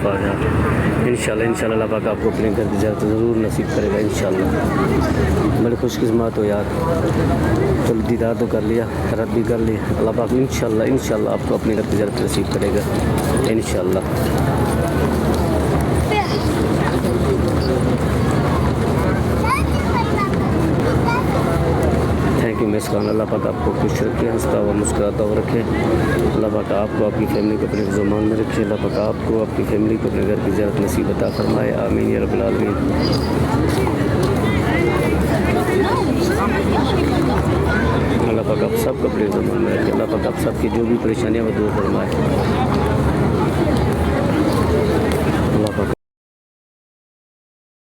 पाक यार। इंशाल्लाह इंशाल्लाह अल्लाह पाक आपको अपने घर की ज़ियारत ज़रूर नसीब करेगा इंशाल्लाह। बड़े खुशकिस्मत हो यार, चलो दीदार तो कर लिया, रब भी कर लिया। अल्लाह पाक इंशाल्लाह इंशाल्लाह आपको अपने घर की ज़ियारत नसीब करेगा इंशाल्लाह। Thank you miss Khan. अल्लाह पाक आपको खुश रखे, हंसता हुआ मुस्कुराता हुआ रखे। अल्लाह पाक आपको आपकी फैमिली को अपने ज़ुबान में रखे। अल्लाह पाक आपको आपकी फैमिली को अपने घर की ज़ियारत नसीब अता फरमाए। आमीन या रब्बिल आलमीन। अल्लाह पाक आप सब को अपने ज़ुबान में रखे। अल्लाह पाक आप सबकी जो भी परेशानियाँ वो दूर फरमाए।